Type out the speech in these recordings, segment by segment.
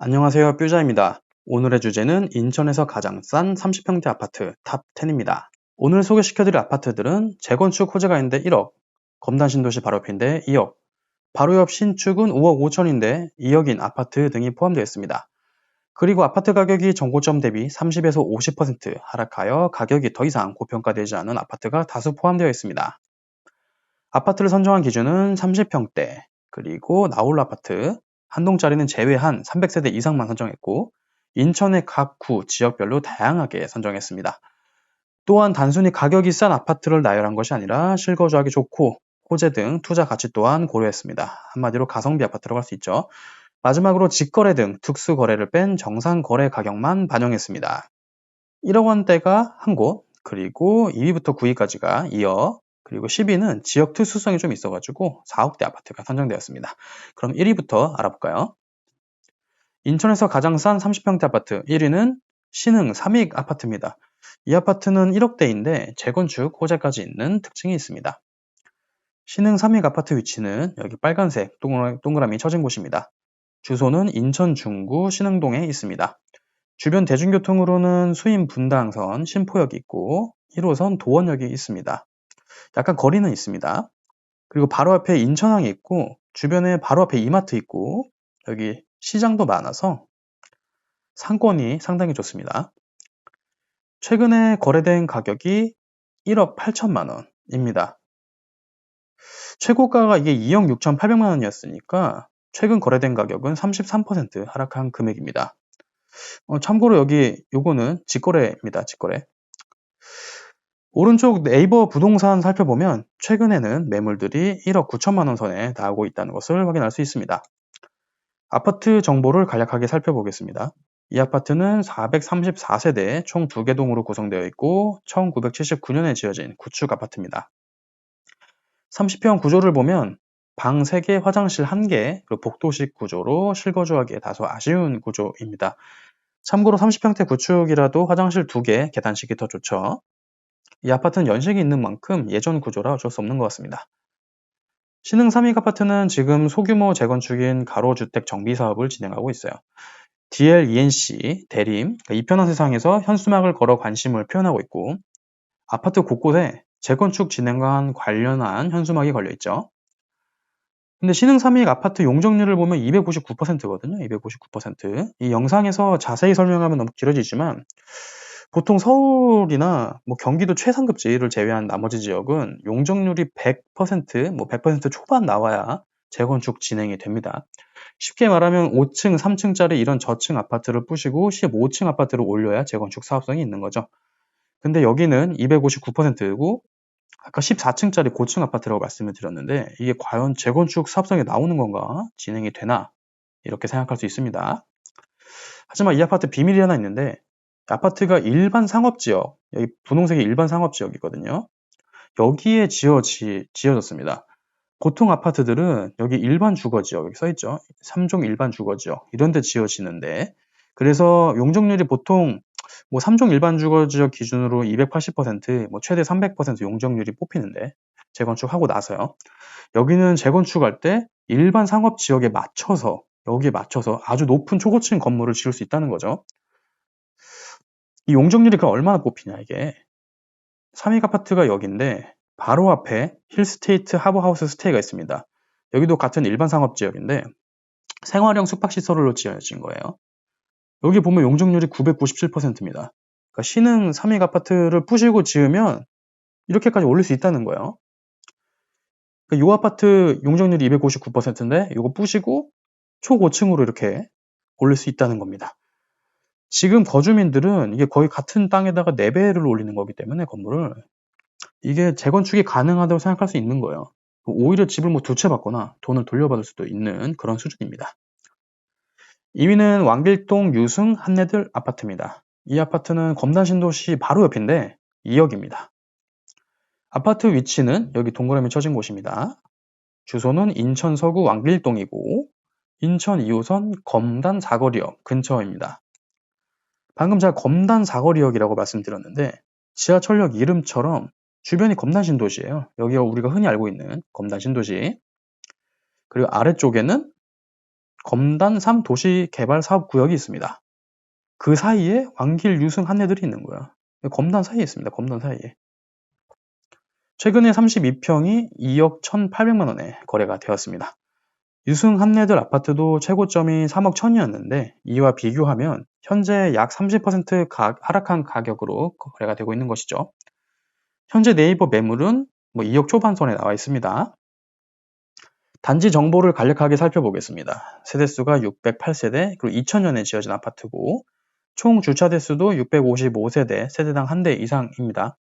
안녕하세요, 뾰자입니다. 오늘의 주제는 인천에서 가장 싼 30평대 아파트 탑 10입니다. 오늘 소개시켜드릴 아파트들은 재건축 호재가 있는데 1억, 검단 신도시 바로 옆인데 2억, 바로 옆 신축은 5억 5천인데 2억인 아파트 등이 포함되어 있습니다. 그리고 아파트 가격이 정고점 대비 30에서 50% 하락하여 가격이 더 이상 고평가되지 않은 아파트가 다수 포함되어 있습니다. 아파트를 선정한 기준은 30평대, 그리고 나홀 아파트, 한 동짜리는 제외한 300세대 이상만 선정했고, 인천의 각 구, 지역별로 다양하게 선정했습니다. 또한 단순히 가격이 싼 아파트를 나열한 것이 아니라 실거주하기 좋고, 호재 등 투자 가치 또한 고려했습니다. 한마디로 가성비 아파트라고 할 수 있죠. 마지막으로 직거래 등 특수 거래를 뺀 정상 거래 가격만 반영했습니다. 1억 원대가 한 곳, 그리고 2위부터 9위까지가 2억, 그리고 10위는 지역 특수성이 좀 있어가지고 4억대 아파트가 선정되었습니다. 그럼 1위부터 알아볼까요? 인천에서 가장 싼 30평대 아파트 1위는 신흥 3익 아파트입니다. 이 아파트는 1억대인데 재건축 호재까지 있는 특징이 있습니다. 신흥 3익 아파트 위치는 여기 빨간색 동그라미 쳐진 곳입니다. 주소는 인천 중구 신흥동에 있습니다. 주변 대중교통으로는 수인 분당선 신포역이 있고 1호선 도원역이 있습니다. 약간 거리는 있습니다. 그리고 바로 앞에 인천항이 있고 주변에 바로 앞에 이마트 있고 여기 시장도 많아서 상권이 상당히 좋습니다. 최근에 거래된 가격이 1억 8천만 원입니다. 최고가가 이게 2억 6,800만 원이었으니까 최근 거래된 가격은 33% 하락한 금액입니다. 참고로 여기 요거는 직거래입니다. 직거래. 오른쪽 네이버 부동산 살펴보면 최근에는 매물들이 1억 9천만 원 선에 나오고 있다는 것을 확인할 수 있습니다. 아파트 정보를 간략하게 살펴보겠습니다. 이 아파트는 434세대 총 2개 동으로 구성되어 있고 1979년에 지어진 구축 아파트입니다. 30평 구조를 보면 방 3개, 화장실 1개, 그리고 복도식 구조로 실거주하기에 다소 아쉬운 구조입니다. 참고로 30평대 구축이라도 화장실 2개, 계단식이 더 좋죠. 이 아파트는 연식이 있는 만큼 예전 구조라 어쩔 수 없는 것 같습니다. 신흥 3익 아파트는 지금 소규모 재건축인 가로주택 정비 사업을 진행하고 있어요. DL-ENC, 대림, 이편한 세상에서 현수막을 걸어 관심을 표현하고 있고 아파트 곳곳에 재건축 진행과 관련한 현수막이 걸려있죠. 근데 신흥 3익 아파트 용적률을 보면 259%거든요. 259%. 이 영상에서 자세히 설명하면 너무 길어지지만 보통 서울이나 뭐 경기도 최상급지를 제외한 나머지 지역은 용적률이 100%, 뭐 100% 초반 나와야 재건축 진행이 됩니다. 쉽게 말하면 5층, 3층짜리 이런 저층 아파트를 부시고 15층 아파트를 올려야 재건축 사업성이 있는 거죠. 근데 여기는 259%고 아까 14층짜리 고층 아파트라고 말씀을 드렸는데 이게 과연 재건축 사업성이 나오는 건가? 진행이 되나? 이렇게 생각할 수 있습니다. 하지만 이 아파트 비밀이 하나 있는데 아파트가 일반 상업지역, 여기 분홍색이 일반 상업지역이거든요. 여기에 지어졌습니다. 보통 아파트들은 여기 일반 주거지역, 여기 써있죠. 3종 일반 주거지역, 이런 데 지어지는데 그래서 용적률이 보통 뭐 3종 일반 주거지역 기준으로 280%, 뭐 최대 300% 용적률이 뽑히는데 재건축하고 나서요. 여기는 재건축할 때 일반 상업지역에 맞춰서 여기에 맞춰서 아주 높은 초고층 건물을 지을 수 있다는 거죠. 이 용적률이 그럼 얼마나 뽑히냐 이게. 3익 아파트가 여기인데 바로 앞에 힐스테이트 하버하우스 스테이가 있습니다. 여기도 같은 일반 상업지역인데 생활형 숙박시설로 지어진 거예요. 여기 보면 용적률이 997%입니다. 그러니까 신흥 3익 아파트를 부시고 지으면 이렇게까지 올릴 수 있다는 거예요. 그러니까 이 아파트 용적률이 259%인데 이거 부시고 초고층으로 이렇게 올릴 수 있다는 겁니다. 지금 거주민들은 이게 거의 같은 땅에다가 4배를 올리는 거기 때문에 건물을 이게 재건축이 가능하다고 생각할 수 있는 거예요. 오히려 집을 뭐 2채 받거나 돈을 돌려받을 수도 있는 그런 수준입니다. 2위는 왕길동 유승 한내들 아파트입니다. 이 아파트는 검단 신도시 바로 옆인데 2억입니다. 아파트 위치는 여기 동그라미 쳐진 곳입니다. 주소는 인천 서구 왕길동이고 인천 2호선 검단 사거리역 근처입니다. 방금 제가 검단 사거리역이라고 말씀드렸는데 지하철역 이름처럼 주변이 검단 신도시예요. 여기가 우리가 흔히 알고 있는 검단 신도시. 그리고 아래쪽에는 검단 3 도시개발사업구역이 있습니다. 그 사이에 왕길 유승 한내들이 있는 거야. 검단 사이에 있습니다. 검단 사이에. 최근에 32평이 2억 1,800만 원에 거래가 되었습니다. 유승 한내들 아파트도 최고점이 3억 1,000이었는데 이와 비교하면 현재 약 30% 하락한 가격으로 거래가 되고 있는 것이죠. 현재 네이버 매물은 2억 초반선에 나와 있습니다. 단지 정보를 간략하게 살펴보겠습니다. 세대수가 608세대, 그리고 2000년에 지어진 아파트고 총 주차 대수도 655세대, 세대당 1대 이상입니다.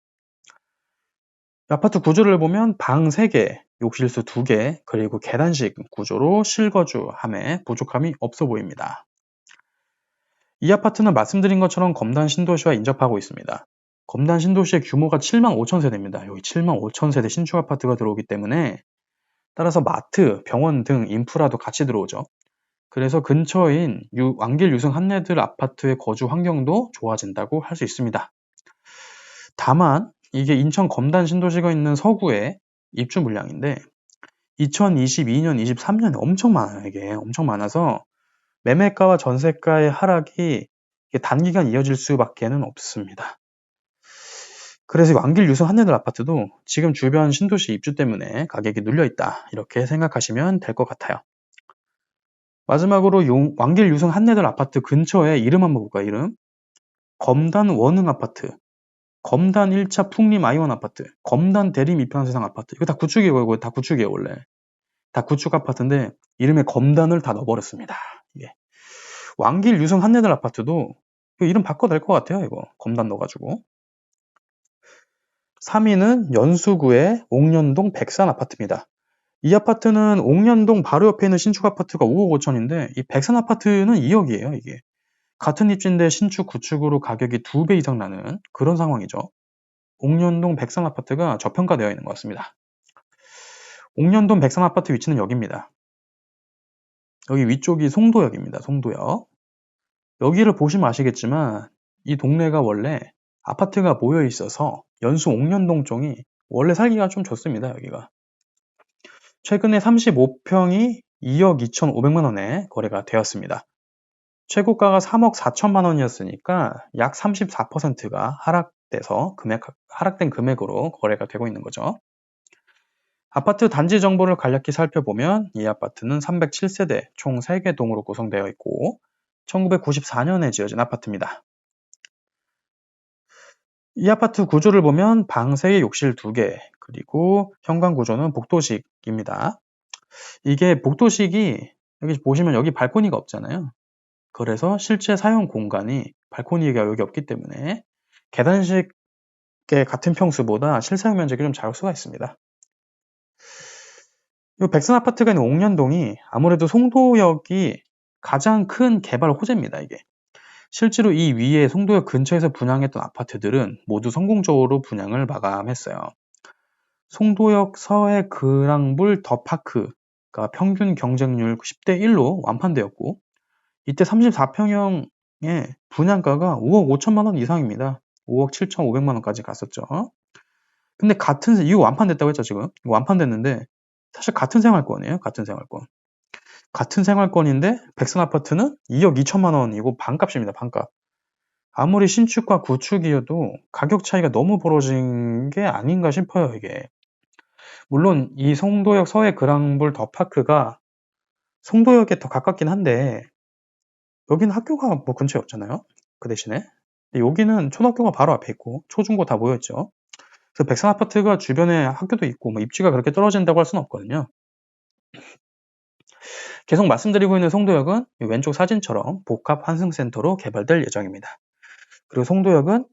아파트 구조를 보면 방 3개, 욕실수 2개, 그리고 계단식 구조로 실거주함에 부족함이 없어 보입니다. 이 아파트는 말씀드린 것처럼 검단 신도시와 인접하고 있습니다. 검단 신도시의 규모가 7만 5천 세대입니다. 여기 7만 5천 세대 신축 아파트가 들어오기 때문에 따라서 마트, 병원 등 인프라도 같이 들어오죠. 그래서 근처인 왕길 유승 한내들 아파트의 거주 환경도 좋아진다고 할 수 있습니다. 다만 이게 인천 검단 신도시가 있는 서구의 입주 물량인데 2022년, 23년에 엄청 많아요. 이게 엄청 많아서 매매가와 전세가의 하락이 단기간 이어질 수밖에는 없습니다. 그래서 왕길 유승 한내들 아파트도 지금 주변 신도시 입주 때문에 가격이 눌려있다 이렇게 생각하시면 될 것 같아요. 마지막으로 왕길 유승 한내들 아파트 근처에 이름 한번 볼까요? 이름 검단 원흥 아파트, 검단 1차 풍림 아이원 아파트, 검단 대림 이편세상 아파트. 이거 다 구축이에요. 이거 다 구축이에요. 원래 다 구축 아파트인데 이름에 검단을 다 넣어버렸습니다. 이게 왕길 유승 한내들 아파트도 이름 바꿔도 될 것 같아요. 이거 검단 넣어가지고. 3위는 연수구의 옥년동 백산 아파트입니다. 이 아파트는 옥년동 바로 옆에 있는 신축 아파트가 5억 5천인데 이 백산 아파트는 2억이에요. 이게 같은 입지인데 신축 구축으로 가격이 2배 이상 나는 그런 상황이죠. 옥년동 백산 아파트가 저평가되어 있는 것 같습니다. 옥년동 백산 아파트 위치는 여기입니다. 여기 위쪽이 송도역입니다. 송도역. 여기를 보시면 아시겠지만 이 동네가 원래 아파트가 모여 있어서 연수 옥년동 쪽이 원래 살기가 좀 좋습니다. 여기가. 최근에 35평이 2억 2,500만 원에 거래가 되었습니다. 최고가가 3억 4천만 원이었으니까 약 34%가 하락돼서 하락된 금액으로 거래가 되고 있는 거죠. 아파트 단지 정보를 간략히 살펴보면 이 아파트는 307세대 총 3개 동으로 구성되어 있고 1994년에 지어진 아파트입니다. 이 아파트 구조를 보면 방 3개, 욕실 2개, 그리고 현관 구조는 복도식입니다. 이게 복도식이 여기 보시면 여기 발코니가 없잖아요. 그래서 실제 사용 공간이 발코니가 여기 없기 때문에 계단식의 같은 평수보다 실사용 면적이 좀 작을 수가 있습니다. 이 백선 아파트가 있는 옥년동이 아무래도 송도역이 가장 큰 개발 호재입니다. 이게 실제로 이 위에 송도역 근처에서 분양했던 아파트들은 모두 성공적으로 분양을 마감했어요. 송도역 서해 그랑불 더파크가 평균 경쟁률 10대 1로 완판되었고 이때 34평형의 분양가가 5억 5천만 원 이상입니다. 5억 7,500만 원까지 갔었죠. 근데 이거 완판됐다고 했죠, 지금. 이거 완판됐는데 사실 같은 생활권이에요. 같은 생활권. 같은 생활권인데 백선 아파트는 2억 2천만 원이고 반값입니다. 반값. 아무리 신축과 구축이어도 가격 차이가 너무 벌어진 게 아닌가 싶어요. 이게. 물론 이 송도역 서해 그랑불 더파크가 송도역에 더 가깝긴 한데 여기는 학교가 근처에 없잖아요. 그 대신에 여기는 초등학교가 바로 앞에 있고 초중고 다 모여있죠. 그래서 백선 아파트가 주변에 학교도 있고 입지가 그렇게 떨어진다고 할 수는 없거든요. 계속 말씀드리고 있는 송도역은 왼쪽 사진처럼 복합 환승센터로 개발될 예정입니다. 그리고 송도역은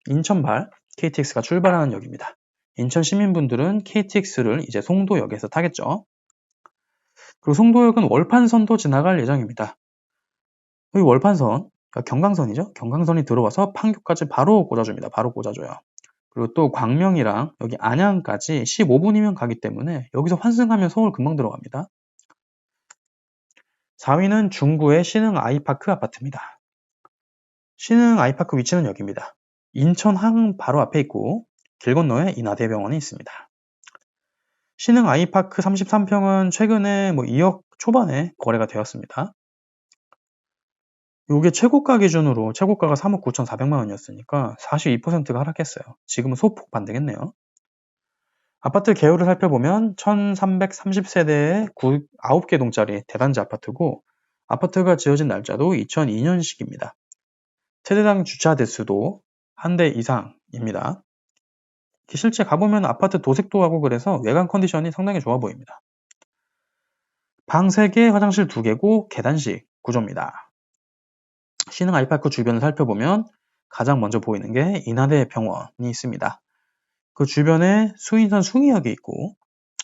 인천발 KTX가 출발하는 역입니다. 인천 시민분들은 KTX를 이제 송도역에서 타겠죠. 그리고 송도역은 월판선도 지나갈 예정입니다. 여기 월판선, 경강선이죠. 경강선이 들어와서 판교까지 바로 꽂아줍니다. 바로 꽂아줘요. 그리고 또 광명이랑 여기 안양까지 15분이면 가기 때문에 여기서 환승하면 서울 금방 들어갑니다. 4위는 중구의 신흥 아이파크 아파트입니다. 신흥 아이파크 위치는 여기입니다. 인천항 바로 앞에 있고 길 건너에 인하대병원이 있습니다. 신흥 아이파크 33평은 최근에 2억 초반에 거래가 되었습니다. 요게 최고가 기준으로 최고가가 3억 9,400만 원이었으니까 42%가 하락했어요. 지금은 소폭 반등했네요. 아파트 개요를 살펴보면 1330세대의 9개 동짜리 대단지 아파트고 아파트가 지어진 날짜도 2002년식입니다. 세대당 주차 대수도 한 대 이상입니다. 실제 가보면 아파트 도색도 하고 그래서 외관 컨디션이 상당히 좋아 보입니다. 방 3개, 화장실 2개고 계단식 구조입니다. 신흥 아이파크 주변을 살펴보면 가장 먼저 보이는 게 인하대 병원이 있습니다. 그 주변에 수인선 숭이역이 있고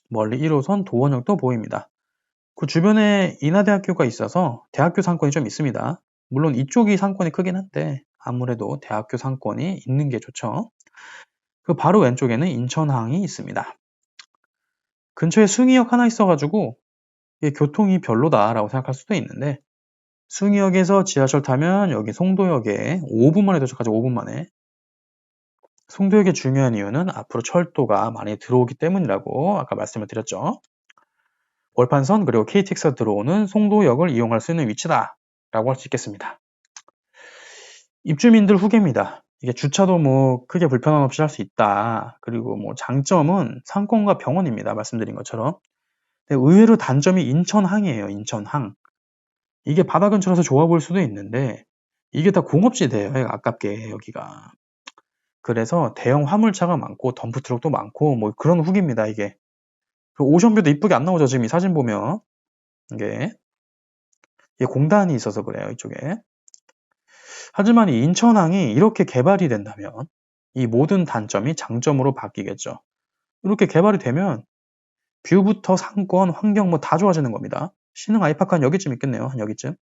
멀리 1호선 도원역도 보입니다. 그 주변에 인하대학교가 있어서 대학교 상권이 좀 있습니다. 물론 이쪽이 상권이 크긴 한데 아무래도 대학교 상권이 있는 게 좋죠. 그 바로 왼쪽에는 인천항이 있습니다. 근처에 숭이역 하나 있어가지고 이게 교통이 별로다라고 생각할 수도 있는데 숭이역에서 지하철 타면 여기 송도역에 5분 만에 도착하죠. 5분 만에. 송도역의 중요한 이유는 앞으로 철도가 많이 들어오기 때문이라고 아까 말씀을 드렸죠. 월판선 그리고 KTX가 들어오는 송도역을 이용할 수 있는 위치다 라고 할 수 있겠습니다. 입주민들 후기입니다. 이게 주차도 뭐 크게 불편함 없이 할 수 있다. 그리고 뭐 장점은 상권과 병원입니다. 말씀드린 것처럼. 의외로 단점이 인천항이에요. 인천항. 이게 바다 근처라서 좋아 보일 수도 있는데 이게 다 공업지대예요. 아깝게 여기가. 그래서 대형 화물차가 많고 덤프트럭도 많고 뭐 그런 후기입니다. 이게. 오션뷰도 이쁘게 안 나오죠. 지금 이 사진 보면. 이게 공단이 있어서 그래요. 이쪽에. 하지만 이 인천항이 이렇게 개발이 된다면 이 모든 단점이 장점으로 바뀌겠죠. 이렇게 개발이 되면 뷰부터 상권, 환경 뭐 다 좋아지는 겁니다. 신흥 아이파크 한 여기쯤 있겠네요. 한 여기쯤.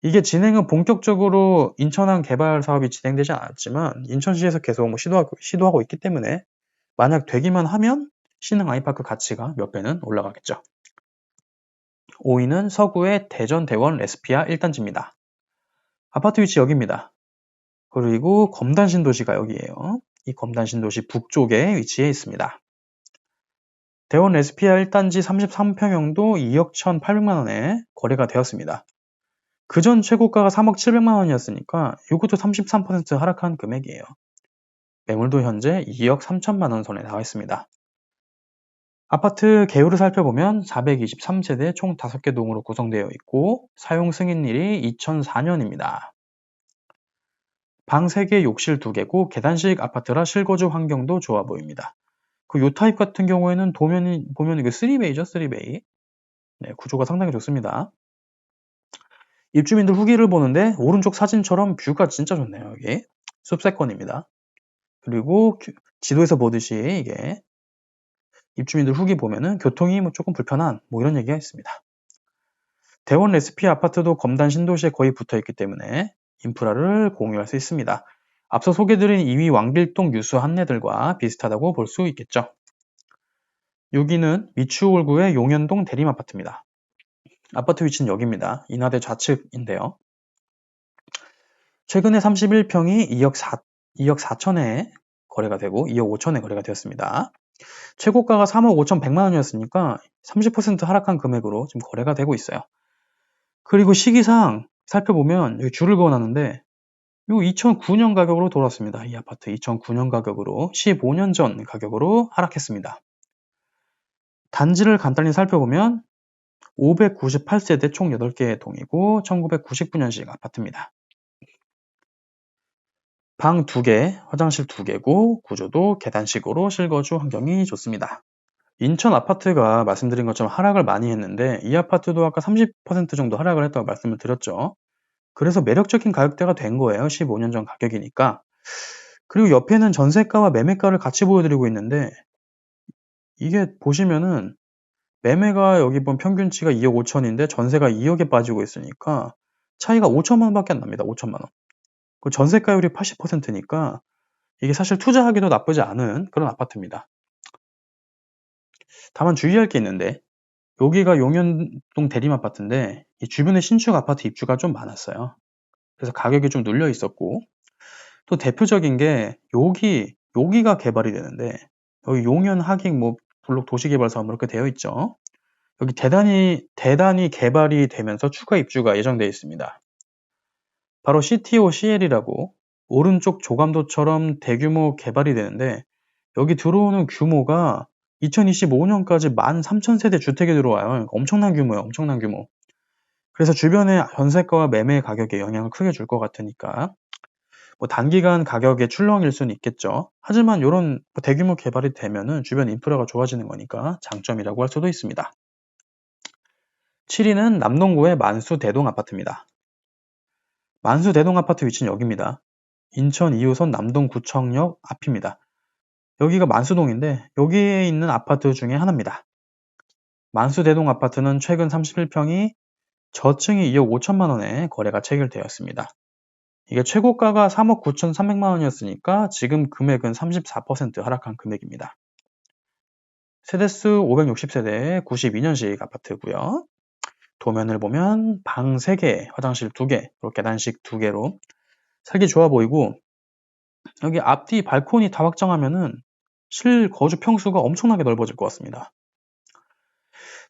이게 진행은 본격적으로 인천항 개발 사업이 진행되지 않았지만 인천시에서 계속 뭐 시도하고 있기 때문에 만약 되기만 하면 신흥 아이파크 가치가 몇 배는 올라가겠죠. 5위는 서구의 대전 대원 레스피아 1단지입니다. 아파트 위치 여기입니다. 그리고 검단신도시가 여기에요. 이 검단신도시 북쪽에 위치해 있습니다. 대원 레스피아 1단지 33평형도 2억 1,800만 원에 거래가 되었습니다. 그전 최고가가 3억 700만 원이었으니까 이것도 33% 하락한 금액이에요. 매물도 현재 2억 3천만 원 선에 나와 있습니다. 아파트 개요를 살펴보면 423세대 총 5개 동으로 구성되어 있고 사용 승인일이 2004년입니다. 방 3개, 욕실 2개고 계단식 아파트라 실거주 환경도 좋아 보입니다. 그 요 타입 같은 경우에는 보면 이게 3베이죠, 3베이. 네, 구조가 상당히 좋습니다. 입주민들 후기를 보는데 오른쪽 사진처럼 뷰가 진짜 좋네요. 여기 숲세권입니다. 그리고 지도에서 보듯이 이게 입주민들 후기 보면은 교통이 뭐 조금 불편한 뭐 이런 얘기가 있습니다. 대원 레스피 아파트도 검단 신도시에 거의 붙어 있기 때문에 인프라를 공유할 수 있습니다. 앞서 소개드린 2위 왕길동 유수 한내들과 비슷하다고 볼 수 있겠죠. 여기는 미추홀구의 용현동 대림아파트입니다. 아파트 위치는 여기입니다. 인하대 좌측인데요. 최근에 31평이 2억 4천에 거래가 되고 2억 5천에 거래가 되었습니다. 최고가가 3억 5,100만 원이었으니까 30% 하락한 금액으로 지금 거래가 되고 있어요. 그리고 시기상 살펴보면 여기 줄을 그어놨는데 이 2009년 가격으로 돌아왔습니다. 이 아파트 2009년 가격으로 15년 전 가격으로 하락했습니다. 단지를 간단히 살펴보면 598세대 총 8개의 동이고 1999년식 아파트입니다. 방 2개, 화장실 2개고 구조도 계단식으로 실거주 환경이 좋습니다. 인천 아파트가 말씀드린 것처럼 하락을 많이 했는데 이 아파트도 아까 30% 정도 하락을 했다고 말씀을 드렸죠. 그래서 매력적인 가격대가 된 거예요. 15년 전 가격이니까. 그리고 옆에는 전세가와 매매가를 같이 보여드리고 있는데 이게 보시면은 매매가 여기 보면 평균치가 2억 5천인데 전세가 2억에 빠지고 있으니까 차이가 5천만 원밖에 안 납니다. 5천만 원. 그 전세가율이 80%니까 이게 사실 투자하기도 나쁘지 않은 그런 아파트입니다. 다만 주의할 게 있는데 여기가 용현동 대림아파트인데 이 주변에 신축 아파트 입주가 좀 많았어요. 그래서 가격이 좀 눌려 있었고 또 대표적인 게 여기가 개발이 되는데 여기 용현 하객 뭐 블록 도시개발 사업 이렇게 되어 있죠. 여기 대단히 개발이 되면서 추가 입주가 예정되어 있습니다. 바로 CTOCL이라고 오른쪽 조감도처럼 대규모 개발이 되는데 여기 들어오는 규모가 2025년까지 13,000세대 주택이 들어와요. 그러니까 엄청난 규모예요. 엄청난 규모. 그래서 주변의 전세가와 매매 가격에 영향을 크게 줄 것 같으니까 뭐 단기간 가격의 출렁일 수는 있겠죠. 하지만 이런 대규모 개발이 되면은 주변 인프라가 좋아지는 거니까 장점이라고 할 수도 있습니다. 7위는 남동구의 만수대동 아파트입니다. 만수대동 아파트 위치는 여기입니다. 인천 2호선 남동구청역 앞입니다. 여기가 만수동인데 여기에 있는 아파트 중에 하나입니다. 만수대동 아파트는 최근 31평이 저층이 2억 5천만 원에 거래가 체결되었습니다. 이게 최고가가 3억 9,300만 원이었으니까 지금 금액은 34% 하락한 금액입니다. 세대수 560세대 92년식 아파트고요. 도면을 보면 방 3개, 화장실 2개, 계단식 2개로 살기 좋아 보이고 여기 앞뒤 발코니 다 확장하면은 실거주 평수가 엄청나게 넓어질 것 같습니다.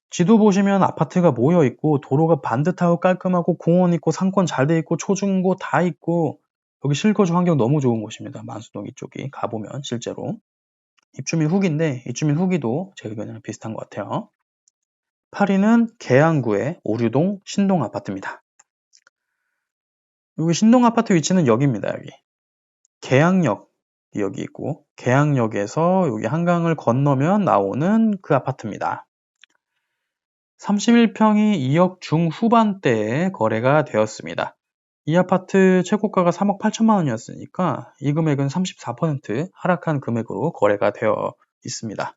지도 보시면 아파트가 모여 있고 도로가 반듯하고 깔끔하고 공원 있고 상권 잘 돼 있고 초중고 다 있고 여기 실거주 환경 너무 좋은 곳입니다. 만수동 이쪽이 가보면 실제로 입주민 후기인데 입주민 후기도 제 의견이랑 비슷한 것 같아요. 8위는 계양구의 오류동 신동 아파트입니다. 여기 신동 아파트 위치는 여기입니다. 여기 계양역 여기 있고 계양역에서 여기 한강을 건너면 나오는 그 아파트입니다. 31평이 2억 중후반대에 거래가 되었습니다. 이 아파트 최고가가 3억 8천만 원이었으니까 이 금액은 34% 하락한 금액으로 거래가 되어 있습니다.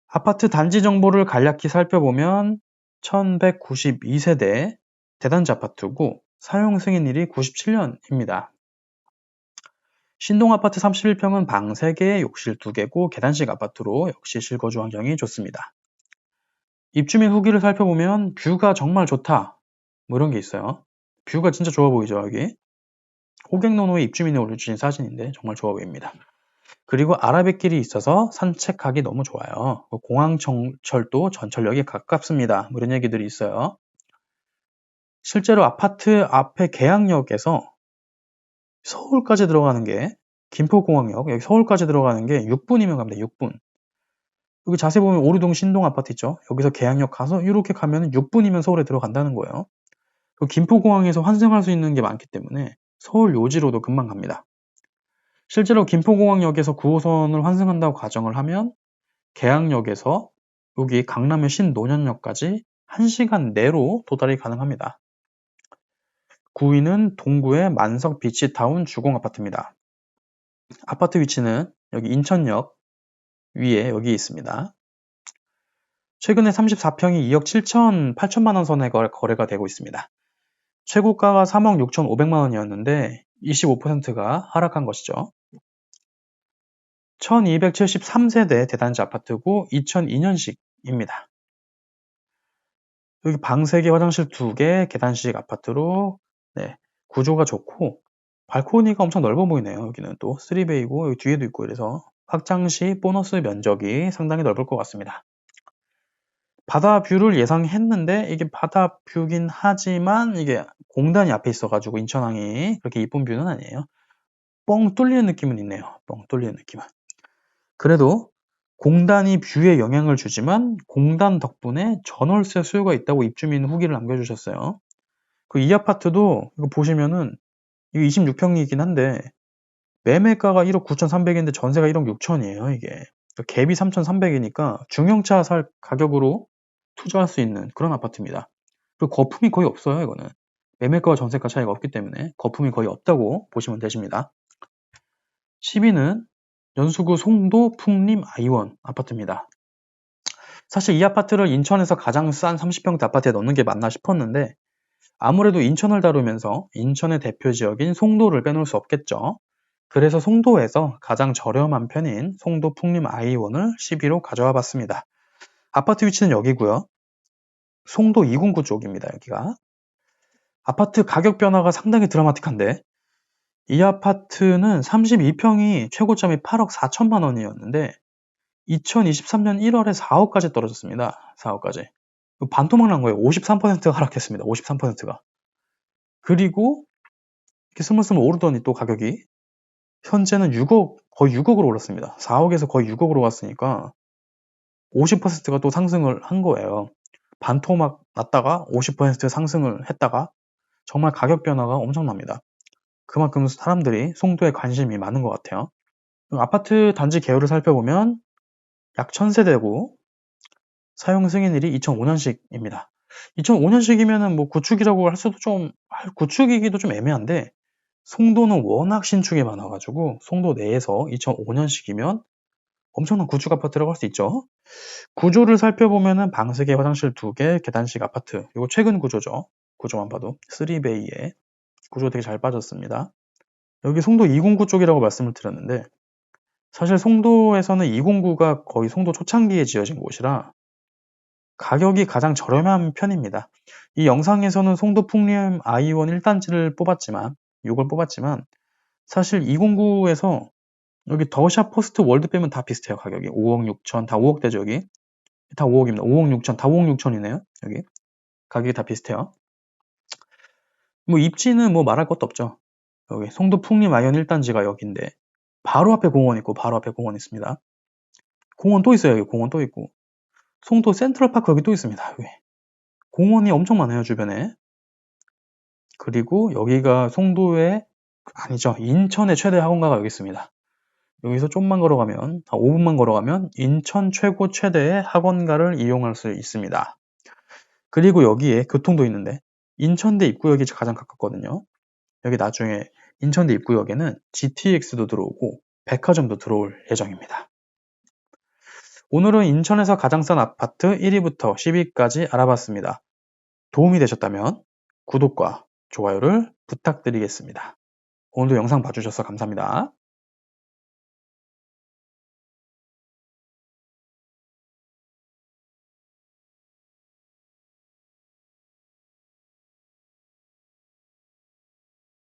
아파트 단지 정보를 간략히 살펴보면 1192세대 대단지 아파트고 사용 승인일이 97년입니다. 신동 아파트 31평은 방 3개, 욕실 2개고 계단식 아파트로 역시 실거주 환경이 좋습니다. 입주민 후기를 살펴보면 뷰가 정말 좋다 뭐 이런 게 있어요. 뷰가 진짜 좋아 보이죠 여기. 호갱노노에 입주민이 올려주신 사진인데 정말 좋아 보입니다. 그리고 아라뱃길이 있어서 산책하기 너무 좋아요. 공항철도 전철역에 가깝습니다. 뭐 이런 얘기들이 있어요. 실제로 아파트 앞에 계양역에서 서울까지 들어가는 게 김포공항역 여기 서울까지 들어가는 게 6분이면 갑니다. 6분. 여기 자세히 보면 오류동 신동 아파트 있죠. 여기서 계양역 가서 이렇게 가면 6분이면 서울에 들어간다는 거예요. 김포공항에서 환승할 수 있는 게 많기 때문에 서울 요지로도 금방 갑니다. 실제로 김포공항역에서 9호선을 환승한다고 가정을 하면 계양역에서 여기 강남의 신논현역까지 1시간 내로 도달이 가능합니다. 9위는 동구의 만석 비치타운 주공아파트입니다. 아파트 위치는 여기 인천역 위에 여기 있습니다. 최근에 34평이 2억 8천만 원 선에 거래가 되고 있습니다. 최고가가 3억 6,500만 원이었는데 25%가 하락한 것이죠. 1273세대 대단지 아파트고 2002년식입니다. 여기 방 3개, 화장실 2개, 계단식 아파트로 구조가 좋고 발코니가 엄청 넓어 보이네요. 여기는 또 3베이고 여기 뒤에도 있고 이래서 확장 시 보너스 면적이 상당히 넓을 것 같습니다. 바다 뷰를 예상했는데 이게 바다 뷰긴 하지만 이게 공단이 앞에 있어가지고 인천항이 그렇게 이쁜 뷰는 아니에요. 뻥 뚫리는 느낌은 있네요. 뻥 뚫리는 느낌은. 그래도 공단이 뷰에 영향을 주지만 공단 덕분에 전월세 수요가 있다고 입주민 후기를 남겨주셨어요. 이 아파트도 이거 보시면은 이거 26평이긴 한데 매매가가 1억 9,300인데 전세가 1억 6천이에요. 이게 갭이 3,300이니까 중형차 살 가격으로 투자할 수 있는 그런 아파트입니다. 그리고 거품이 거의 없어요. 이거는 매매가와 전세가 차이가 없기 때문에 거품이 거의 없다고 보시면 되십니다. 10위는 연수구 송도 풍림 아이원 아파트입니다. 사실 이 아파트를 인천에서 가장 싼 30평대 아파트에 넣는 게 맞나 싶었는데 아무래도 인천을 다루면서 인천의 대표 지역인 송도를 빼놓을 수 없겠죠. 그래서 송도에서 가장 저렴한 편인 송도 풍림 아이원을 10위로 가져와 봤습니다. 아파트 위치는 여기고요. 송도 2군구 쪽입니다. 여기가. 아파트 가격 변화가 상당히 드라마틱한데 이 아파트는 32평이 최고점이 8억 4천만 원이었는데 2023년 1월에 4억까지 떨어졌습니다. 4억까지. 반토막 난 거예요. 53%가 하락했습니다. 53%가. 그리고 이렇게 스물스물 오르더니 또 가격이 현재는 6억, 거의 6억으로 올랐습니다. 4억에서 거의 6억으로 갔으니까 50%가 또 상승을 한 거예요. 반토막 났다가 50% 상승을 했다가 정말 가격 변화가 엄청납니다. 그만큼 사람들이 송도에 관심이 많은 것 같아요. 아파트 단지 개요를 살펴보면 약 1000세대고 사용 승인일이 2005년식입니다. 2005년식이면은 뭐 구축이라고 할 수도 구축이기도 좀 애매한데 송도는 워낙 신축이 많아가지고 송도 내에서 2005년식이면 엄청난 구축 아파트라고 할 수 있죠. 구조를 살펴보면은 방 3개, 화장실 2개, 계단식 아파트. 이거 최근 구조죠. 구조만 봐도 3베이에 구조 되게 잘 빠졌습니다. 여기 송도 209 쪽이라고 말씀을 드렸는데 사실 송도에서는 209가 거의 송도 초창기에 지어진 곳이라 가격이 가장 저렴한 편입니다. 이 영상에서는 송도 풍림 아이원 1단지를 뽑았지만 이걸 뽑았지만 사실 209에서 여기 더샵 포스트 월드 빼면 다 비슷해요. 가격이 5억 6천 다 5억대죠. 여기 다 5억입니다. 5억 6천 다 5억 6천이네요. 여기 가격이 다 비슷해요. 뭐 입지는 뭐 말할 것도 없죠. 여기 송도 풍림 아이원 1단지가 여기인데 바로 앞에 공원 있고 바로 앞에 공원 있습니다. 공원 또 있어요. 여기 공원 또 있고 송도 센트럴파크 여기 또 있습니다. 여기 공원이 엄청 많아요. 주변에. 그리고 여기가 송도의 아니죠. 인천의 최대 학원가가 여기 있습니다. 여기서 좀만 걸어가면 5분만 걸어가면 인천 최고 최대의 학원가를 이용할 수 있습니다. 그리고 여기에 교통도 있는데 인천대 입구역이 가장 가깝거든요. 여기 나중에 인천대 입구역에는 GTX도 들어오고 백화점도 들어올 예정입니다. 오늘은 인천에서 가장 싼 아파트 1위부터 10위까지 알아봤습니다. 도움이 되셨다면 구독과 좋아요를 부탁드리겠습니다. 오늘도 영상 봐주셔서 감사합니다.